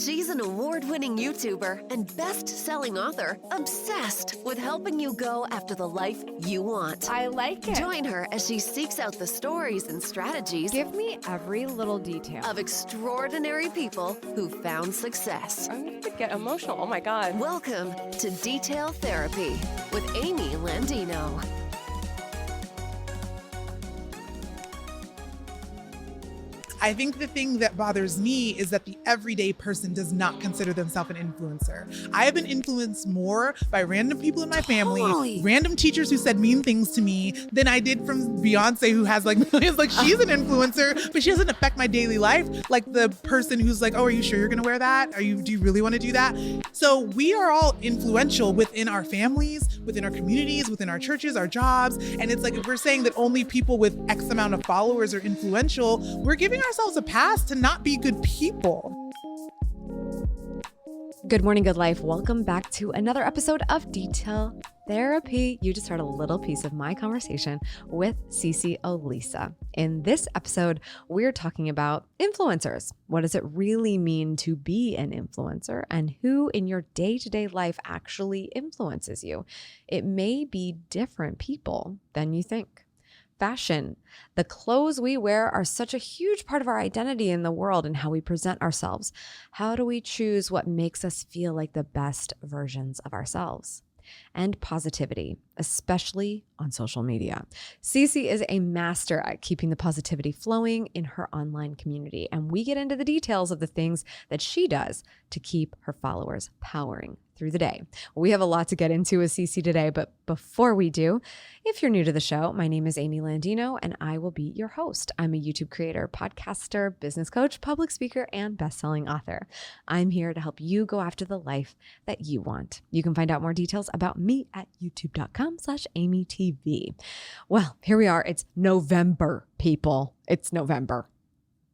She's an award-winning YouTuber and best-selling author obsessed with helping you go after the life you want. I like it. Join her as she seeks out the stories and strategies Give me every little detail. of extraordinary people who found success. I'm going to get emotional. Oh my God. Welcome to Detail Therapy with Amy Landino. I think the thing that bothers me is that the everyday person does not consider themselves an influencer. I have been influenced more by random people in my family, random teachers who said mean things to me than I did from Beyonce, who has like millions. Like, she's an influencer, but she doesn't affect my daily life like the person who's like, oh, are you sure you're gonna wear that? Do you really wanna do that? So we are all influential within our families, within our communities, within our churches, our jobs. And it's like, if we're saying that only people with X amount of followers are influential, we're giving ourselves a pass to not be good people. Good morning, good life. Welcome back to another episode of Detail Therapy. You just heard a little piece of my conversation with CeCe Olisa. In this episode, we're talking about influencers. What does it really mean to be an influencer, and who in your day-to-day life actually influences you? It may be different people than you think. Fashion. The clothes we wear are such a huge part of our identity in the world and how we present ourselves. How do we choose what makes us feel like the best versions of ourselves? And positivity, especially on social media. CeCe is a master at keeping the positivity flowing in her online community, and we get into the details of the things that she does to keep her followers powering through the day. We have a lot to get into with CeCe today, but before we do, if you're new to the show, my name is Amy Landino, and I will be your host. I'm a YouTube creator, podcaster, business coach, public speaker, and best-selling author. I'm here to help you go after the life that you want. You can find out more details about me at youtube.com/AMYTV. Well, here we are. It's November, people. It's November.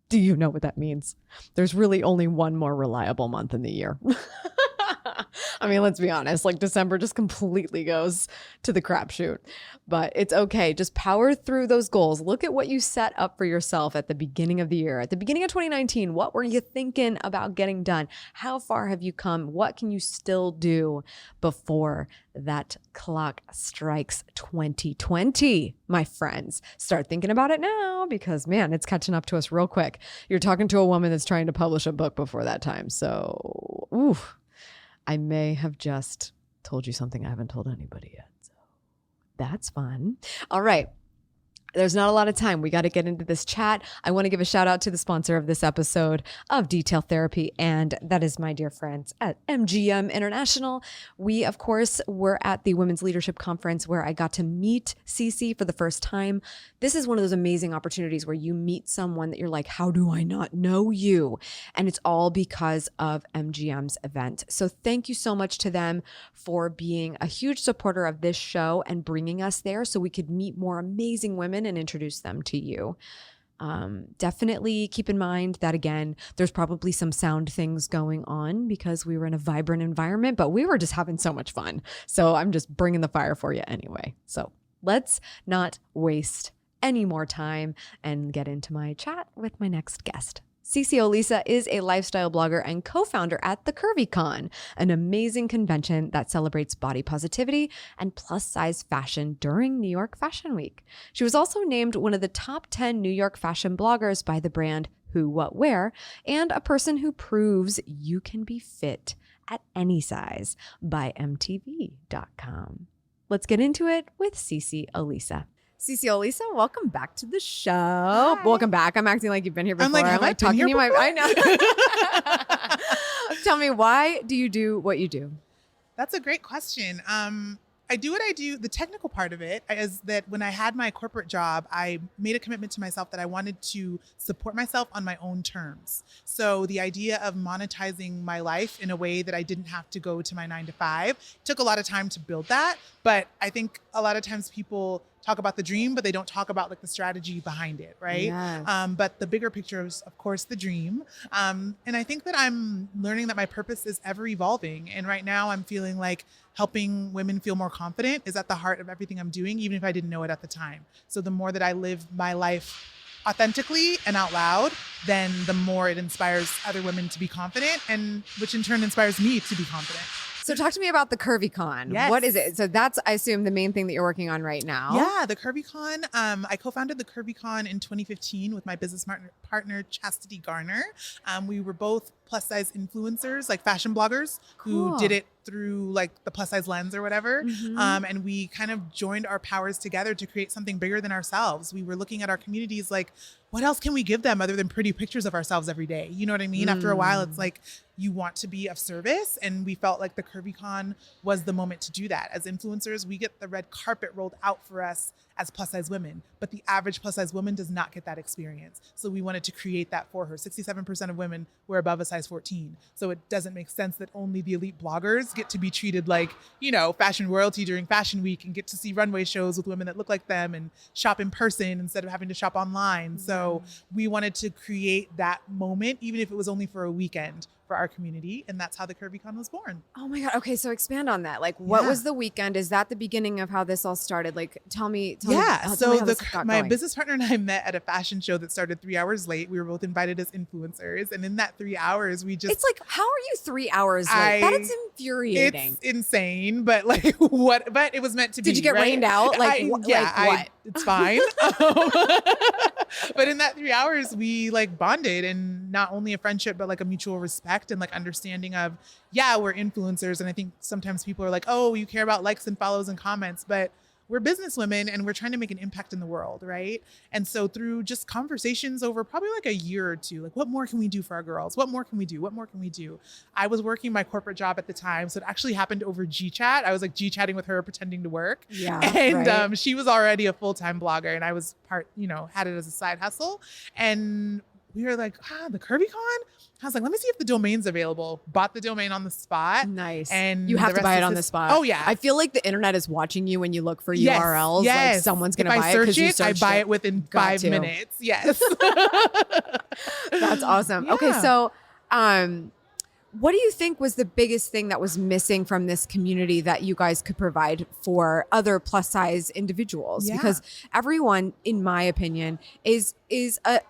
Do you know what that means? There's really only one more reliable month in the year. I mean, let's be honest, like December just completely goes to the crapshoot, but it's okay. Just power through those goals. Look at what you set up for yourself at the beginning of the year. At the beginning of 2019, what were you thinking about getting done? How far have you come? What can you still do before that clock strikes 2020, my friends? Start thinking about it now, because man, it's catching up to us real quick. You're talking to a woman that's trying to publish a book before that time. So, I may have just told you something I haven't told anybody yet. So that's fun. All right. There's not a lot of time. We got to get into this chat. I want to give a shout out to the sponsor of this episode of Detail Therapy, and that is my dear friends at MGM International. We, of course, were at the Women's Leadership Conference where I got to meet CeCe for the first time. This is one of those amazing opportunities where you meet someone that you're like, how do I not know you? And it's all because of MGM's event. So thank you so much to them for being a huge supporter of this show and bringing us there so we could meet more amazing women and introduce them to you. Definitely keep in mind that, again, there's probably some sound things going on because we were in a vibrant environment, but we were just having so much fun. So I'm just bringing the fire for you anyway. So let's not waste any more time and get into my chat with my next guest. CeCe Olisa is a lifestyle blogger and co-founder at the Curvy Con, an amazing convention that celebrates body positivity and plus-size fashion during New York Fashion Week. She was also named one of the top 10 New York fashion bloggers by the brand Who What Wear, and a person who proves you can be fit at any size by MTV.com. Let's get into it with CeCe Olisa. CeCe Olisa, welcome back to the show. Hi. Welcome back. I'm acting like you've been here before. I'm like talking to you. I know. Tell me, why do you do what you do? That's a great question. I do what I do. The technical part of it is that when I had my corporate job, I made a commitment to myself that I wanted to support myself on my own terms. So the idea of monetizing my life in a way that I didn't have to go to my 9-to-5 took a lot of time to build that. But I think a lot of times people talk about the dream, but they don't talk about like the strategy behind it, right? Yes. But the bigger picture is, of course, the dream. And I think that I'm learning that my purpose is ever evolving. And right now I'm feeling like helping women feel more confident is at the heart of everything I'm doing, even if I didn't know it at the time. So the more that I live my life authentically and out loud, then the more it inspires other women to be confident, and which in turn inspires me to be confident. So talk to me about the CurvyCon. Yes. What is it? So that's, I assume, the main thing that you're working on right now. Yeah, the CurvyCon. I co-founded the CurvyCon in 2015 with my business partner Chastity Garner. We were both plus size influencers, like fashion bloggers, Cool. who did it through like the plus size lens or whatever. Mhm. And we kind of joined our powers together to create something bigger than ourselves. We were looking at our communities like, what else can we give them other than pretty pictures of ourselves every day? You know what I mean? After a while, it's like you want to be of service. And we felt like the CurvyCon was the moment to do that. As influencers, we get the red carpet rolled out for us as plus size women, but the average plus size woman does not get that experience. So we wanted to create that for her. 67% of women were above a size 14. So it doesn't make sense that only the elite bloggers get to be treated like, you know, fashion royalty during fashion week and get to see runway shows with women that look like them and shop in person instead of having to shop online. So we wanted to create that moment, even if it was only for a weekend, for our community. And that's how the CurvyCon was born. Oh my God. Okay. So expand on that. Like, what Yeah. was the weekend? Is that the beginning of how this all started? Like, tell me. Yeah. Tell me So how this got my going. business partner and I met at a fashion show that started 3 hours late. We were both invited as influencers. And in that 3 hours, we just, It's like, how are you 3 hours late? That is it's infuriating. insane, but like what, but it was meant to be. Did you get right? rained out? Like, what? It's fine. But in that 3 hours, we like bonded, and not only a friendship, but like a mutual respect and like understanding of, yeah, we're influencers. And I think sometimes people are like, oh, you care about likes and follows and comments, but we're business women and we're trying to make an impact in the world, right? And so through just conversations over probably like a year or two, like what more can we do for our girls? What more can we do? What more can we do? I was working my corporate job at the time, so it actually happened over G-Chat. I was like G-chatting with her, pretending to work. Yeah. And right. she was already a full-time blogger, and I was had it as a side hustle. And we were like, the CurvyCon? I was like, let me see if the domain's available. Bought the domain on the spot. Nice. And you have the to rest buy it is on the his- spot. Oh, yeah. I feel like the internet is watching you when you look for Yes, URLs. yes. Like someone's going if to I buy it search because you it, I searched buy it. it within Got 5 to. minutes. Yes. That's awesome. Okay. Yeah. So, what do you think was the biggest thing that was missing from this community that you guys could provide for other plus size individuals? Yeah. Because everyone, in my opinion, is a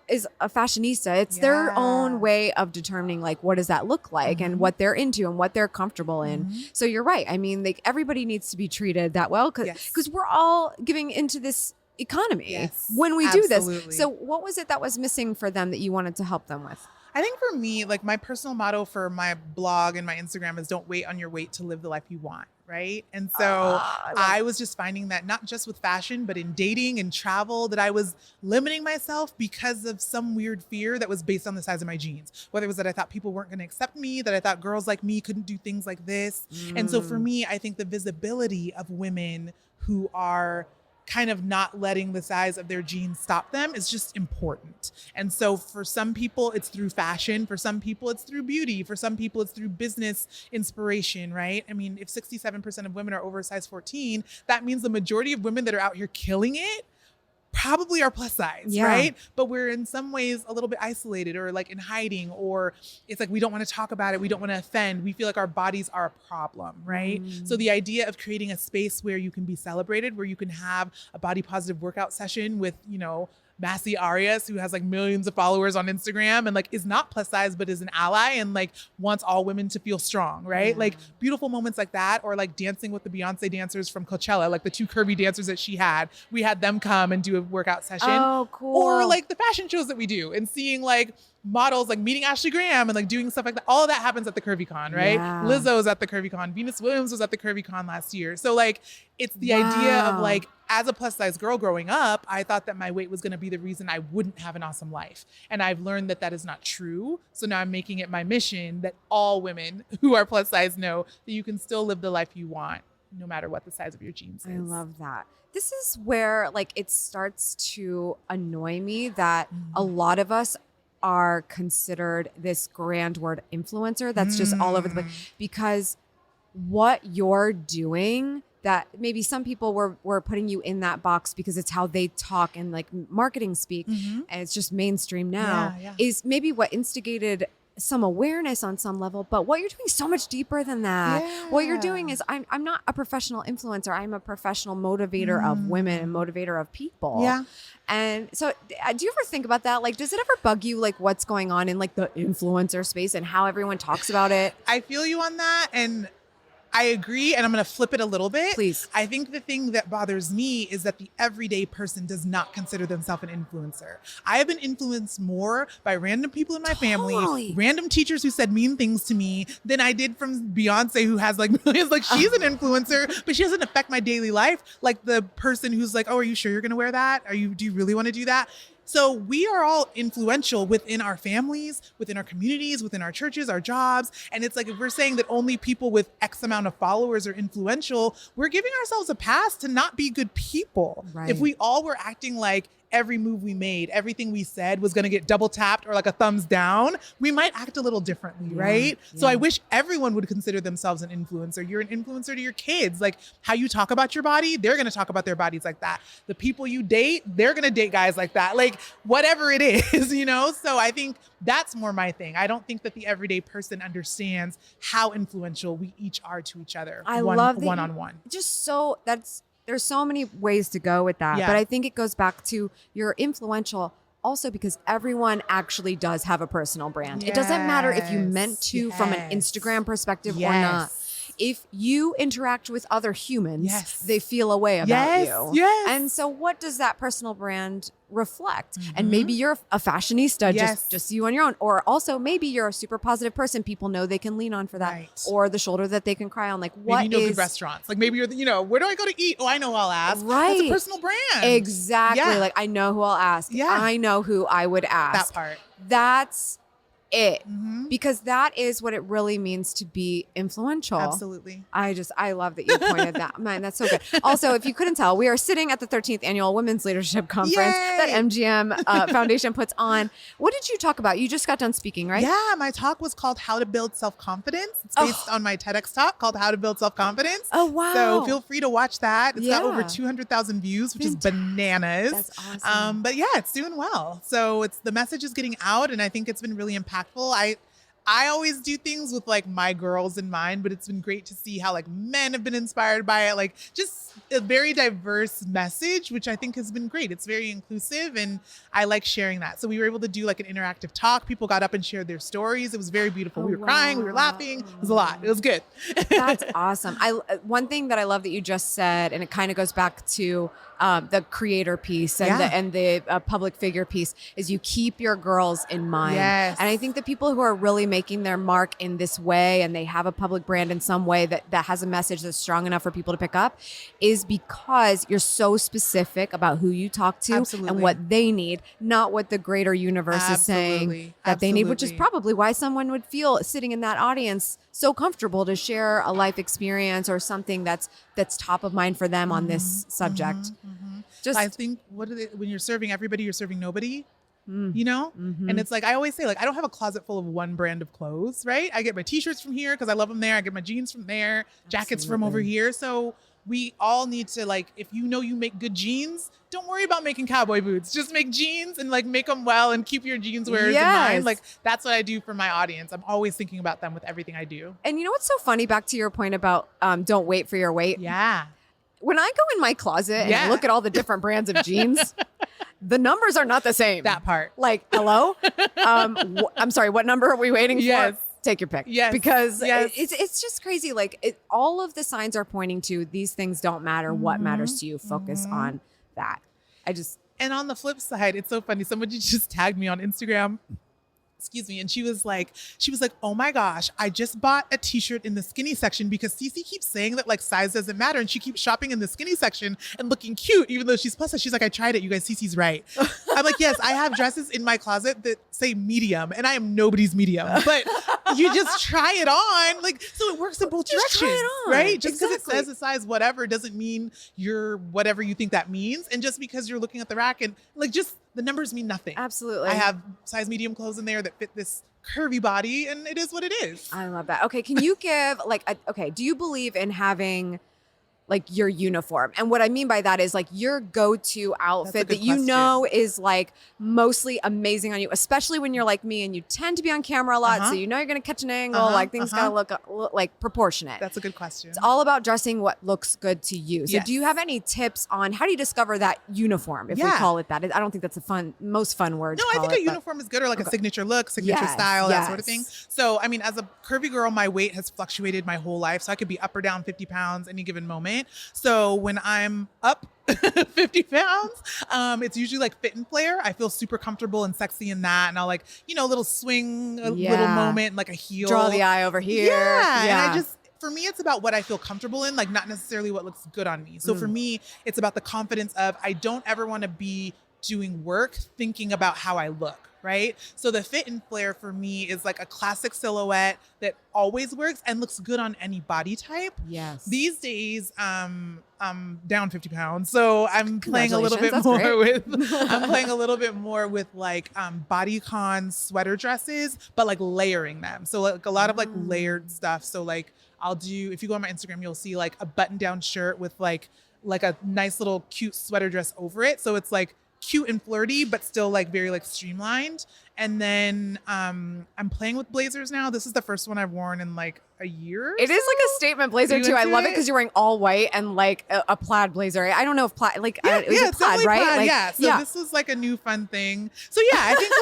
fashionista. It's their Yeah. own way of determining like what does that look like and what they're into and what they're comfortable in. So you're right. I mean, like everybody needs to be treated that well because Yes. we're all giving into this economy Yes, when we do this. absolutely. So what was it that was missing for them that you wanted to help them with? I think for me, like my personal motto for my blog and my Instagram is don't wait on your weight to live the life you want. Right. And so I was just finding that not just with fashion, but in dating and travel, that I was limiting myself because of some weird fear that was based on the size of my jeans. Whether it was that I thought people weren't going to accept me, that I thought girls like me couldn't do things like this. And so for me, I think the visibility of women who are kind of not letting the size of their jeans stop them is just important. And so for some people, it's through fashion. For some people, it's through beauty. For some people, it's through business inspiration, right? I mean, if 67% of women are over size 14, that means the majority of women that are out here killing it probably are plus size, right? But we're in some ways a little bit isolated or like in hiding, or it's like we don't want to talk about it. We don't want to offend. We feel like our bodies are a problem, right? So the idea of creating a space where you can be celebrated, where you can have a body positive workout session with, Massey Arias, who has like millions of followers on Instagram and like is not plus size, but is an ally and like wants all women to feel strong, right? Yeah. Like beautiful moments like that, or like dancing with the Beyonce dancers from Coachella, like the 2 curvy dancers that she had. We had them come and do a workout session. Oh, cool. Or like the fashion shows that we do and seeing like models like meeting Ashley Graham and like doing stuff like that. All of that happens at the CurvyCon, right? Yeah. Lizzo's at the CurvyCon. Venus Williams was at the CurvyCon last year. So like it's the idea of like, as a plus size girl growing up, I thought that my weight was going to be the reason I wouldn't have an awesome life. And I've learned that that is not true. So now I'm making it my mission that all women who are plus size know that you can still live the life you want, no matter what the size of your jeans is. I love that. This is where like it starts to annoy me that a lot of us are considered this grand word influencer that's just all over the place, because what you're doing, that maybe some people were putting you in that box because it's how they talk and like marketing speak, and it's just mainstream now, is maybe what instigated some awareness on some level, but what you're doing is so much deeper than that. What you're doing is I'm not a professional influencer. I'm a professional motivator of women and motivator of people. Yeah. And so do you ever think about that? Like, does it ever bug you, like what's going on in like the influencer space and how everyone talks about it? I feel you on that. And I agree, and I'm going to flip it a little bit. Please. I think the thing that bothers me is that the everyday person does not consider themselves an influencer. I have been influenced more by random people in my family, random teachers who said mean things to me than I did from Beyonce, who has like millions. Like, she's an influencer, but she doesn't affect my daily life like the person who's like, oh, are you sure you're going to wear that? Do you really want to do that? So we are all influential within our families, within our communities, within our churches, our jobs. And it's like, if we're saying that only people with X amount of followers are influential, we're giving ourselves a pass to not be good people. Right. If we all were acting like every move we made, everything we said was going to get double tapped or like a thumbs down, we might act a little differently, right? Yeah. So I wish everyone would consider themselves an influencer. You're an influencer to your kids. Like, how you talk about your body, they're going to talk about their bodies like that. The people you date, they're going to date guys like that. Like, whatever it is, you know? So I think that's more my thing. I don't think that the everyday person understands how influential we each are to each other. I love that one-on-one. There's so many ways to go with that, but I think it goes back to you're influential also because everyone actually does have a personal brand. It doesn't matter if you meant to from an Instagram perspective or not. If you interact with other humans, they feel a way about you. Yes. And so what does that personal brand reflect? And maybe you're a fashionista, just you on your own. Or also maybe you're a super positive person. People know they can lean on for that. Right. Or the shoulder that they can cry on. Like, what maybe you know good restaurants. Like, maybe you're where do I go to eat? Oh, I know, I'll ask. Right. That's a personal brand. Exactly. Yeah. Like, I know who I'll ask. Yeah. I know who I would ask. That part. That's it. Because that is what it really means to be influential. Absolutely. I love that you pointed that. Man, that's so good. Also, if you couldn't tell, we are sitting at the 13th annual Women's Leadership Conference that MGM Foundation puts on. What did you talk about? You just got done speaking, right? Yeah, my talk was called How to Build Self-Confidence. It's based on my TEDx talk called How to Build Self-Confidence. Oh, wow. So feel free to watch that. It's got over 200,000 views, which is bananas. That's awesome. But yeah, it's doing well. So the message is getting out, and I think it's been really impactful. I always do things with like my girls in mind, but it's been great to see how like men have been inspired by it. Like, just a very diverse message, which I think has been great. It's very inclusive, and I like sharing that. So we were able to do like an interactive talk. People got up and shared their stories. It was very beautiful. We were crying, we were laughing. It was a lot. It was good. That's awesome. One thing that I love that you just said, and it kind of goes back to the creator piece and the public figure piece, is you keep your girls in mind. Yes. And I think the people who are really making their mark in this way, and they have a public brand in some way that has a message that's strong enough for people to pick up, is because you're so specific about who you talk to and what they need, not what the greater universe is saying that they need, which is probably why someone would feel sitting in that audience so comfortable to share a life experience or something that's top of mind for them on this subject. I think when you're serving everybody, you're serving nobody. You know? And it's like, I always say, like, I don't have a closet full of one brand of clothes, right? I get my t-shirts from here because I love them there. I get my jeans from there, jackets from over here. So we all need to, like, if you know you make good jeans, don't worry about making cowboy boots. Just make jeans and like make them well and keep your jeans wearers in mind. Like, that's what I do for my audience. I'm always thinking about them with everything I do. And you know what's so funny, back to your point about don't wait for your weight? Yeah. When I go in my closet and look at all the different brands of jeans, the numbers are not the same. That part. Like, hello? I'm sorry, what number are we waiting for? Take your pick. Yes. Because it's just crazy. Like, all of the signs are pointing to these things don't matter. What matters to you? Focus on that. And on the flip side, it's so funny. Somebody just tagged me on Instagram. Excuse me. And she was like, oh my gosh, I just bought a t-shirt in the skinny section because CeCe keeps saying that like size doesn't matter. And she keeps shopping in the skinny section and looking cute, even though she's plus size. She's like, I tried it. You guys, CeCe's right. I'm like, yes, I have dresses in my closet that say medium, and I am nobody's medium, but you just try it on. Like, so it works in both directions, try it on. right? Just because it says a size whatever doesn't mean you're whatever you think that means. And just because you're looking at the rack and like, just the numbers mean nothing. Absolutely. I have size medium clothes in there that fit this curvy body, and it is what it is. I love that. Okay, can you give do you believe in having like your uniform. And what I mean by that is like your go-to outfit that you know is like mostly amazing on you, especially when you're like me and you tend to be on camera a lot. So you know you're going to catch an angle, like things got to look like proportionate. That's a good question. It's all about dressing what looks good to you. So do you have any tips on how do you discover that uniform, if we call it that? I don't think that's a most fun word. No, I think a uniform is good, or like a signature look, signature style, that sort of thing. So, I mean, as a curvy girl, my weight has fluctuated my whole life. So I could be up or down 50 pounds any given moment. So when I'm up 50 pounds, it's usually like fit and flare. I feel super comfortable and sexy in that. And I'll like, you know, a little swing, a little moment, like a heel. Draw the eye over here. Yeah. And for me, it's about what I feel comfortable in, like not necessarily what looks good on me. So for me, it's about the confidence of, I don't ever want to be doing work thinking about how I look. Right? So the fit and flare for me is like a classic silhouette that always works and looks good on any body type. Yes. These days, I'm down 50 pounds. So I'm playing a little bit more with, I'm playing a little bit more with like bodycon sweater dresses, but like layering them. So like a lot of like layered stuff. So like I'll do, if you go on my Instagram, you'll see like a button down shirt with like a nice little cute sweater dress over it. So it's like cute and flirty, but still like very like streamlined. And then I'm playing with blazers now. This is the first one I've worn in like a year. It is like a statement blazer too. I love it because you're wearing all white and like a plaid blazer. I don't know if plaid, like it's plaid, right? Plaid, like, so this was like a new fun thing. So yeah, I think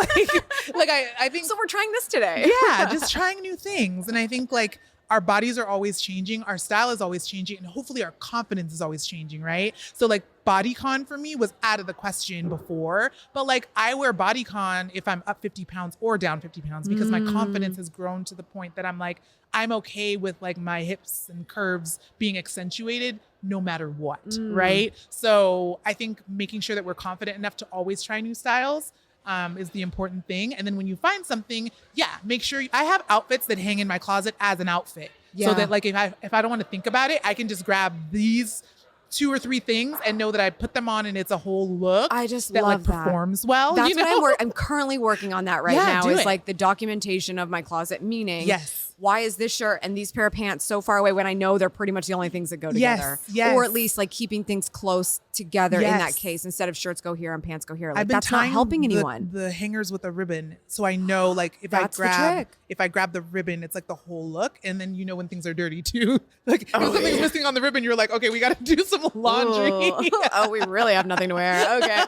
like I think so. We're trying this today. Yeah, just trying new things, and I think like our bodies are always changing, our style is always changing, and hopefully our confidence is always changing, right? So like bodycon for me was out of the question before, but like I wear bodycon if I'm up 50 pounds or down 50 pounds because my confidence has grown to the point that I'm like, I'm okay with like my hips and curves being accentuated no matter what, right? So I think making sure that we're confident enough to always try new styles is the important thing. And then when you find something, make sure I have outfits that hang in my closet as an outfit. So that like if I don't want to think about it, I can just grab these 2 or 3 things and know that I put them on and it's a whole look. I just that love like performs well. That's you know? what I'm currently working on that now. Is like the documentation of my closet, meaning why is this shirt and these pair of pants so far away when I know they're pretty much the only things that go together? Yes. Or at least like keeping things close together in that case instead of shirts go here and pants go here. Like that's not helping anyone. The hangers with a ribbon, so I know like if I grab the ribbon, it's like the whole look, and then you know when things are dirty too. Like if something's missing on the ribbon, you're like, okay, we got to do some laundry. Oh, we really have nothing to wear. Okay.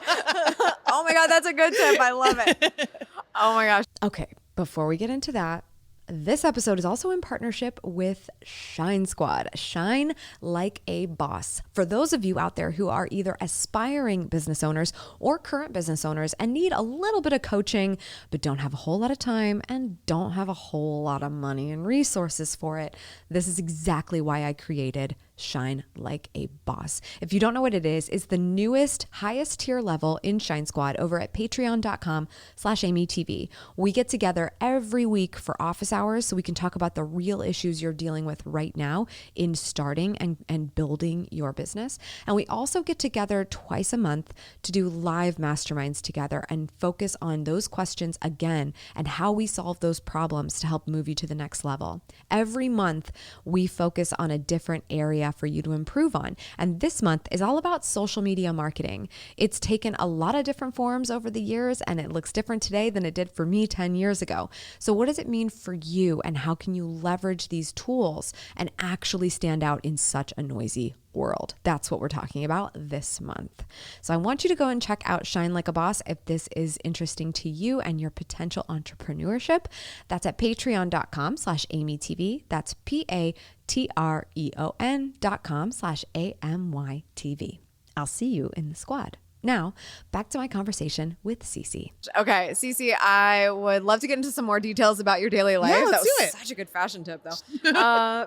Oh my God, that's a good tip. I love it. Oh my gosh. Okay, before we get into that, this episode is also in partnership with Shine Squad. Shine like a boss. For those of you out there who are either aspiring business owners or current business owners and need a little bit of coaching, but don't have a whole lot of time and don't have a whole lot of money and resources for it, this is exactly why I created Shine Like a Boss. If you don't know what it is, it's the newest, highest tier level in Shine Squad over at patreon.com/AMYTV. We get together every week for office hours so we can talk about the real issues you're dealing with right now in starting and building your business. And we also get together twice a month to do live masterminds together and focus on those questions again and how we solve those problems to help move you to the next level. Every month, we focus on a different area for you to improve on. And this month is all about social media marketing. It's taken a lot of different forms over the years, and it looks different today than it did for me 10 years ago. So what does it mean for you, and how can you leverage these tools and actually stand out in such a noisy world? That's what we're talking about this month. So I want you to go and check out Shine Like a Boss if this is interesting to you and your potential entrepreneurship. That's at patreon.com/AMYTV. That's patreon.com/AMYTV. I'll see you in the squad. Now, back to my conversation with CeCe. Okay, CeCe, I would love to get into some more details about your daily life. Yeah, let's do it. Such a good fashion tip, though.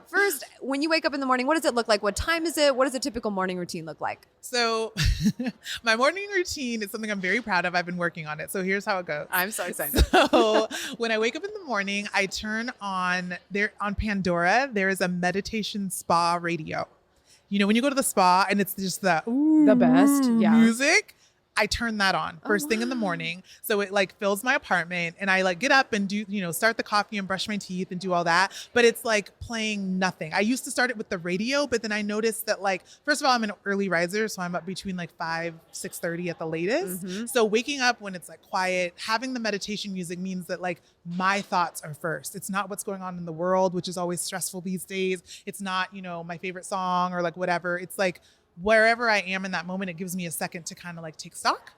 First, when you wake up in the morning, what does it look like? What time is it? What does a typical morning routine look like? So my morning routine is something I'm very proud of. I've been working on it. So here's how it goes. I'm so excited. So when I wake up in the morning, I turn on Pandora. There is a meditation spa radio. You know, when you go to the spa and it's just the best music, I turn that on first thing in the morning. So it like fills my apartment and I like get up and do, start the coffee and brush my teeth and do all that. But it's like playing nothing. I used to start it with the radio, but then I noticed that like, first of all, I'm an early riser. So I'm up between like 6:30 at the latest. So waking up when it's like quiet, having the meditation music means that like my thoughts are first. It's not what's going on in the world, which is always stressful these days. It's not, my favorite song or like whatever. It's like, wherever I am in that moment, it gives me a second to kind of like take stock.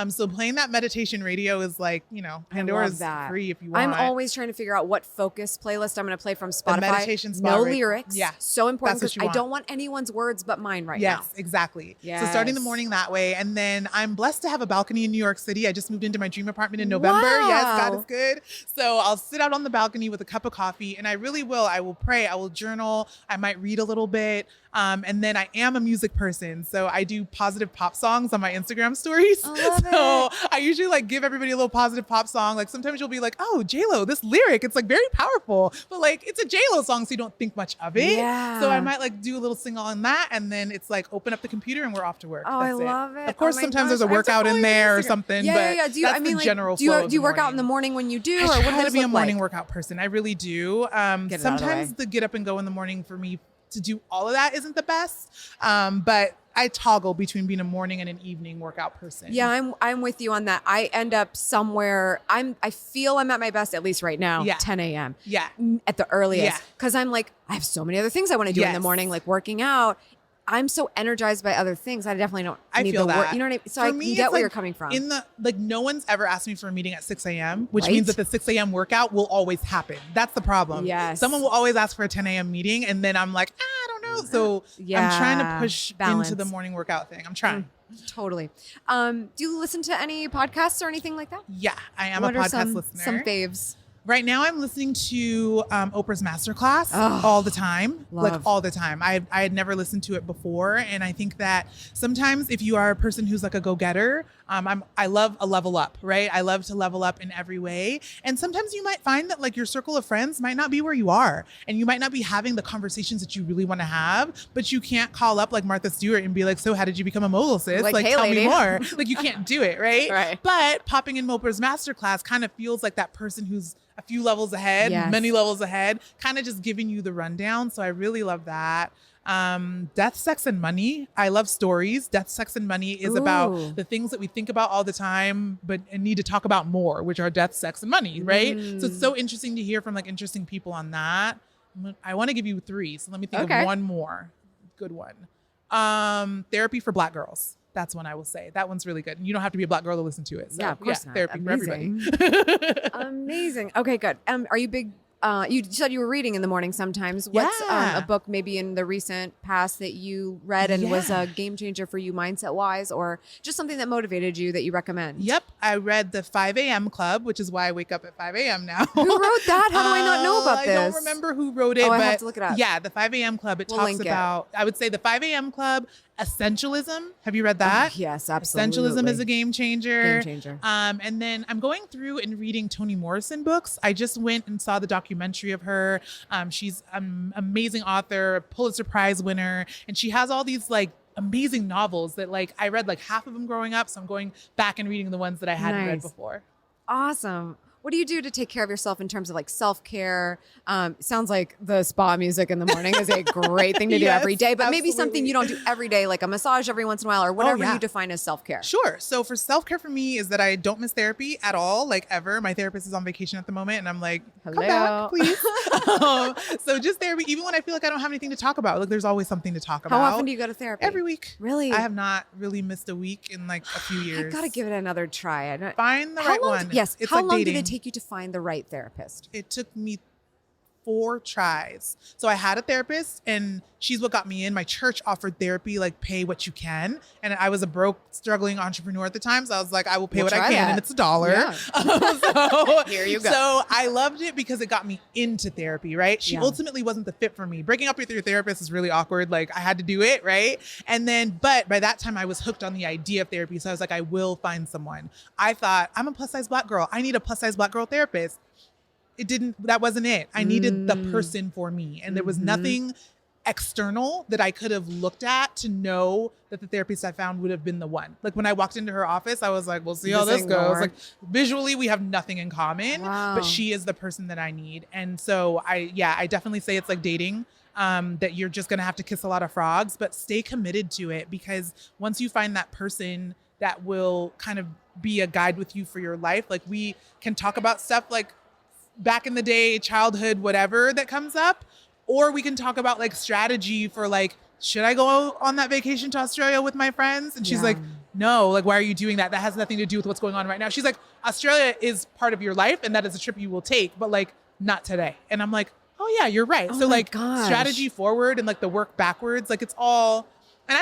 So playing that meditation radio is like, Pandora's free if you want. I'm always trying to figure out what focus playlist I'm going to play from Spotify. The meditation no lyrics. Yeah. So important because I don't want anyone's words but mine now. Yes, exactly. Yes. So starting the morning that way. And then I'm blessed to have a balcony in New York City. I just moved into my dream apartment in November. Wow. Yes, God is good. So I'll sit out on the balcony with a cup of coffee and I will pray. I will journal. I might read a little bit. And then I am a music person. So I do positive pop songs on my Instagram stories. I usually like give everybody a little positive pop song. Like sometimes you'll be like, oh, J-Lo, this lyric, it's like very powerful, but like it's a J-Lo song. So you don't think much of it. Yeah. So I might like do a little single on that. And then it's like, open up the computer and we're off to work. Oh, That's I love it. Of course, sometimes there's a workout in there or something, but Do you, that's the general do flow. Do you work out in the morning when you do? I or what try does to be a morning like? workout person. I really do. Sometimes the get up and go in the morning for me to do all of that isn't the best. But I toggle between being a morning and an evening workout person. Yeah, I'm with you on that. I end up somewhere. I feel I'm at my best, at least right now, 10 a.m. Yeah. At the earliest. Because I'm like, I have so many other things I want to do in the morning, like working out. I'm so energized by other things. I definitely don't need feel the that. work. You know what I mean? So I can get where you're coming from. No one's ever asked me for a meeting at 6 a.m., which means that the 6 a.m. workout will always happen. That's the problem. Yes. Someone will always ask for a 10 a.m. meeting. And then I'm like, I don't know. So I'm trying to push into the morning workout thing. I'm trying. Totally. Do you listen to any podcasts or anything like that? Yeah, I am a podcast listener. Some faves. Right now, I'm listening to Oprah's Masterclass all the time, all the time. I had never listened to it before, and I think that sometimes if you are a person who's like a go-getter, I love a level up, right? I love to level up in every way, and sometimes you might find that like your circle of friends might not be where you are, and you might not be having the conversations that you really want to have, but you can't call up like Martha Stewart and be like, "So how did you become a mogul, sis? Like hey, tell lady. me more." Like you can't do it, right? Right. But popping in Oprah's Masterclass kind of feels like that person who's a few levels ahead, many levels ahead, kind of just giving you the rundown. So I really love that. Death, Sex, and Money. I love stories. Death, Sex, and Money is about the things that we think about all the time, but need to talk about more, which are death, sex, and money, right? So it's so interesting to hear from like interesting people on that. I want to give you 3. So let me think of one more good one. Therapy for Black girls. That's one I will say. That one's really good. And you don't have to be a Black girl to listen to it. So, yeah, of course not. Therapy Amazing. for everybody. Amazing. Okay, good. Are you big? You said you were reading in the morning sometimes. What's a book maybe in the recent past that you read and was a game changer for you mindset wise, or just something that motivated you that you recommend? Yep. I read the 5 a.m. Club, which is why I wake up at 5 a.m. now. Who wrote that? How do I not know about this? I don't remember who wrote it. Oh, but I have to look it up. Yeah, the 5 a.m. Club. It talks about, I would say the 5 a.m. Club, Essentialism. Have you read that? Oh, yes, absolutely. Essentialism is a game changer. Game changer. And then I'm going through and reading Toni Morrison books. I just went and saw the documentary of her. She's an amazing author, Pulitzer Prize winner, and she has all these like amazing novels that like I read like half of them growing up. So I'm going back and reading the ones that I hadn't read before. Awesome. What do you do to take care of yourself in terms of like self-care? Sounds like the spa music in the morning is a great thing to do every day, but maybe something you don't do every day, like a massage every once in a while or whatever you define as self-care. Sure. So for self-care for me is that I don't miss therapy at all, like ever. My therapist is on vacation at the moment and I'm like, come back, please. So just therapy, even when I feel like I don't have anything to talk about, like there's always something to talk about. How often do you go to therapy? Every week. Really? I have not really missed a week in like a few years. I gotta give it another try. Find the right one. Yes. It's How like long dating. did it take you to find the right therapist? It took me 4 tries. So I had a therapist and she's what got me in. My church offered therapy, like pay what you can. And I was a broke, struggling entrepreneur at the time. So I was like, I will pay what I can and it's $1. Yeah. So here you go. So I loved it because it got me into therapy, right? She ultimately wasn't the fit for me. Breaking up with your therapist is really awkward. Like I had to do it, right? And then, but by that time I was hooked on the idea of therapy. So I was like, I will find someone. I thought I'm a plus size Black girl. I need a plus size Black girl therapist. That wasn't it. I needed the person for me. And there was nothing external that I could have looked at to know that the therapist I found would have been the one. Like when I walked into her office, I was like, we'll see how this goes. Like visually, we have nothing in common, but she is the person that I need. And so I definitely say it's like dating, that you're just going to have to kiss a lot of frogs, but stay committed to it, because once you find that person that will kind of be a guide with you for your life, like we can talk about stuff like back in the day, childhood, whatever that comes up. Or we can talk about like strategy for like, should I go on that vacation to Australia with my friends? And she's like, no, like, why are you doing that? That has nothing to do with what's going on right now. She's like, Australia is part of your life and that is a trip you will take, but like not today. And I'm like, oh yeah, you're right. So like strategy forward and like the work backwards, like it's all, and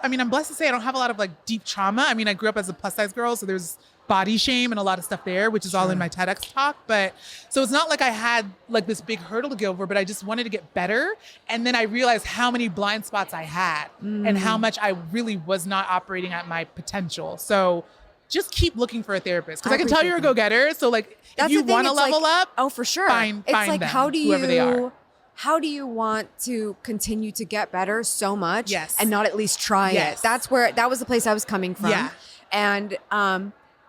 I'm blessed to say I don't have a lot of like deep trauma. I mean, I grew up as a plus size girl, so there's body shame and a lot of stuff there, which is all in my TEDx talk. But so it's not like I had like this big hurdle to get over, but I just wanted to get better. And then I realized how many blind spots I had and how much I really was not operating at my potential. So just keep looking for a therapist, because I can tell you're a go-getter. So like, if you want to level up, oh, for sure. Find like, them, how do whoever they are. How do you want to continue to get better so much and not at least try it? That was the place I was coming from. Yeah. And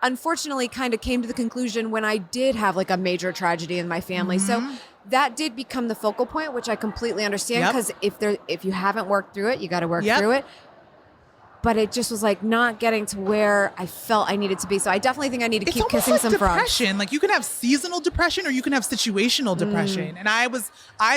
unfortunately kind of came to the conclusion when I did have like a major tragedy in my family. So that did become the focal point, which I completely understand, because if you haven't worked through it, you got to work through it. But it just was like not getting to where I felt I needed to be. So I definitely think I need to keep kissing some frogs. Like you can have seasonal depression or you can have situational depression. And I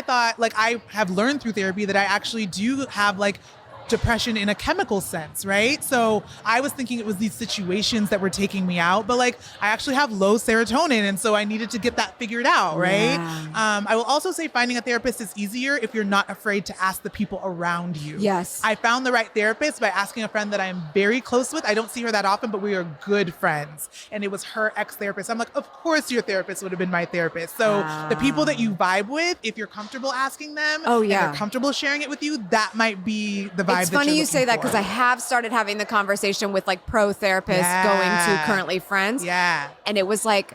thought, like, I have learned through therapy that I actually do have like depression in a chemical sense, right? So I was thinking it was these situations that were taking me out, but like I actually have low serotonin, and so I needed to get that figured out, right? I will also say finding a therapist is easier if you're not afraid to ask the people around you. Yes. I found the right therapist by asking a friend that I am very close with. I don't see her that often, but we are good friends. And it was her ex-therapist. I'm like, of course your therapist would have been my therapist. So the people that you vibe with, if you're comfortable asking them, and they're comfortable sharing it with you, that might be the vibe. It's funny you say that, because I have started having the conversation with like pro therapists going to currently friends. Yeah. And it was like,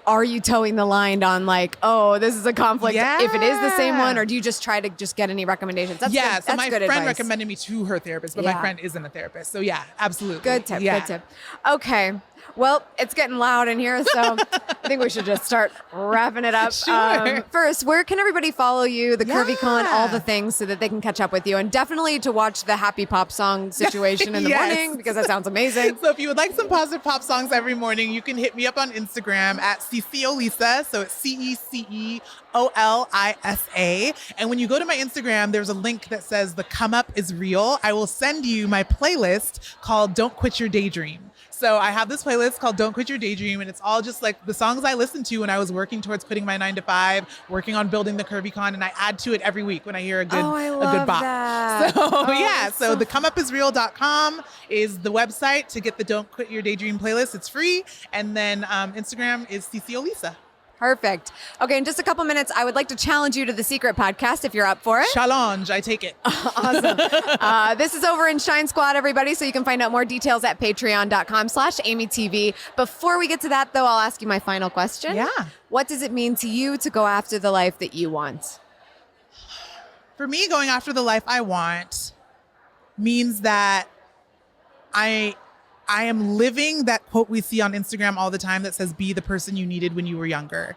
are you towing the line on like, oh, this is a conflict if it is the same one, or do you just try to just get any recommendations? That's good. So my friend advice. recommended me to her therapist, but my friend isn't a therapist. So yeah, absolutely. Good tip. Okay. Well, it's getting loud in here, so I think we should just start wrapping it up. Sure. First, where can everybody follow you, the CurvyCon, all the things, so that they can catch up with you? And definitely to watch the happy pop song situation in the morning, because that sounds amazing. So if you would like some positive pop songs every morning, you can hit me up on Instagram at CeCe Olisa. So it's CeCeOlisa. And when you go to my Instagram, there's a link that says the come up is real. I will send you my playlist called Don't Quit Your Daydream. So I have this playlist called Don't Quit Your Daydream, and it's all just like the songs I listened to when I was working towards quitting my 9-to-5, working on building the CurvyCon, and I add to it every week when I hear a good bop. That. So the comeupisreal.com is the website to get the Don't Quit Your Daydream playlist. It's free. And then Instagram is CeCe Olisa. Perfect. Okay, in just a couple minutes, I would like to challenge you to the Secret podcast if you're up for it. Challenge, I take it. Awesome. This is over in Shine Squad, everybody, so you can find out more details at patreon.com/AMYTV. Before we get to that, though, I'll ask you my final question. Yeah. What does it mean to you to go after the life that you want? For me, going after the life I want means that I am living that quote we see on Instagram all the time that says, be the person you needed when you were younger.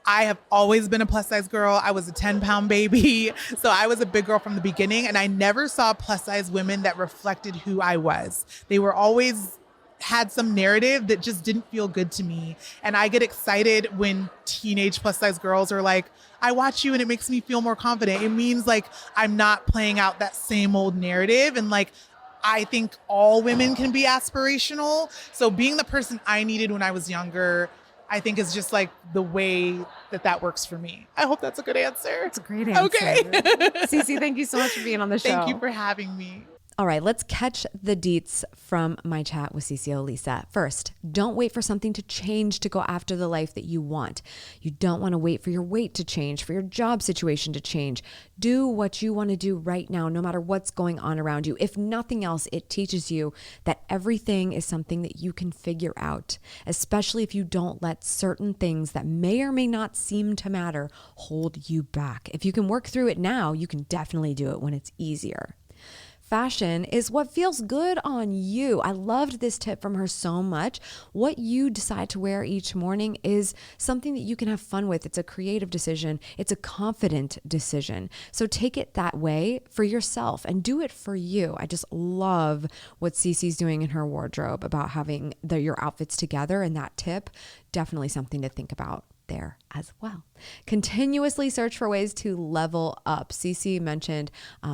I have always been a plus size girl. I was a 10-pound baby. So I was a big girl from the beginning, and I never saw plus size women that reflected who I was. They were always had some narrative that just didn't feel good to me. And I get excited when teenage plus size girls are like, I watch you and it makes me feel more confident. It means like I'm not playing out that same old narrative. And like, I think all women can be aspirational. So being the person I needed when I was younger, I think is just like the way that works for me. I hope that's a good answer. It's a great answer. Okay. CeCe, thank you so much for being on the show. Thank you for having me. All right, let's catch the deets from my chat with CeCe Olisa. First, don't wait for something to change to go after the life that you want. You don't want to wait for your weight to change, for your job situation to change. Do what you want to do right now, no matter what's going on around you. If nothing else, it teaches you that everything is something that you can figure out, especially if you don't let certain things that may or may not seem to matter hold you back. If you can work through it now, you can definitely do it when it's easier. Fashion is what feels good on you. I loved this tip from her so much. What you decide to wear each morning is something that you can have fun with. It's a creative decision. It's a confident decision. So take it that way for yourself and do it for you. I just love what CeCe's doing in her wardrobe about having your outfits together, and that tip, definitely something to think about there as well. Continuously search for ways to level up. CeCe mentioned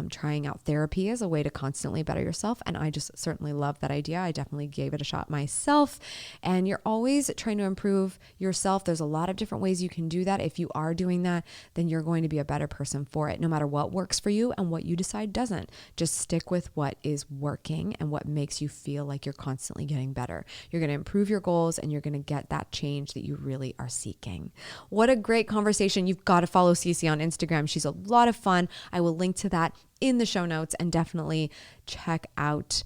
trying out therapy as a way to constantly better yourself, and I just certainly love that idea. I definitely gave it a shot myself, and you're always trying to improve yourself. There's a lot of different ways you can do that. If you are doing that, then you're going to be a better person for it, no matter what works for you and what you decide doesn't. Just stick with what is working and what makes you feel like you're constantly getting better. You're going to improve your goals, and you're going to get that change that you really are seeking. What a great conversation. You've got to follow CeCe on Instagram. She's a lot of fun. I will link to that in the show notes, and definitely check out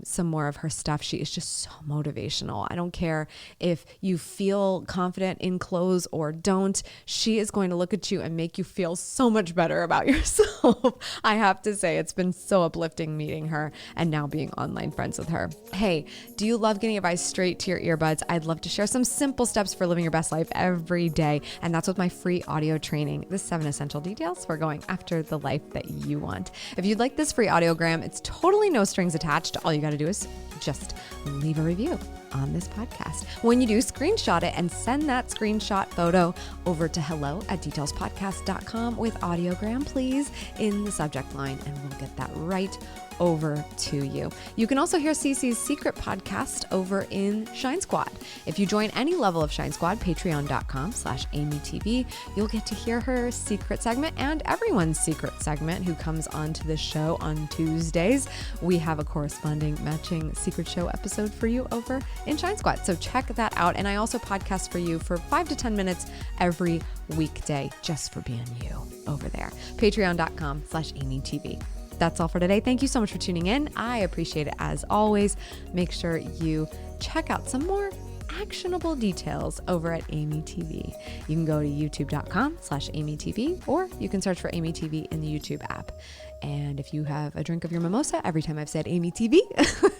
some more of her stuff. She is just so motivational. I don't care if you feel confident in clothes or don't. She is going to look at you and make you feel so much better about yourself. I have to say, it's been so uplifting meeting her and now being online friends with her. Hey, do you love getting advice straight to your earbuds? I'd love to share some simple steps for living your best life every day. And that's with my free audio training, the 7 Essential Details for Going After the Life That You Want. If you'd like this free audiogram, it's totally no strings attached. All you got to do is just leave a review on this podcast. When you do, screenshot it and send that screenshot photo over to hello@detailspodcast.com with audiogram, please, in the subject line, and we'll get that right over to you. You can also hear CeCe's secret podcast over in Shine Squad. If you join any level of Shine Squad, patreon.com/AMYTV, you'll get to hear her secret segment and everyone's secret segment who comes onto the show on Tuesdays. We have a corresponding matching secret show episode for you over in Shine Squad. So check that out. And I also podcast for you for 5 to 10 minutes every weekday just for being you over there. Patreon.com/AMYTV. That's all for today. Thank you so much for tuning in. I appreciate it as always. Make sure you check out some more actionable details over at AMYTV. You can go to youtube.com/AMYTV, or you can search for AMYTV in the YouTube app. And if you have a drink of your mimosa every time I've said AMYTV,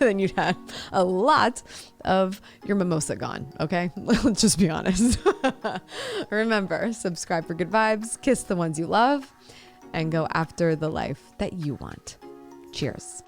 then you'd have a lot of your mimosa gone, okay? Let's just be honest. Remember, subscribe for good vibes, kiss the ones you love, and go after the life that you want. Cheers.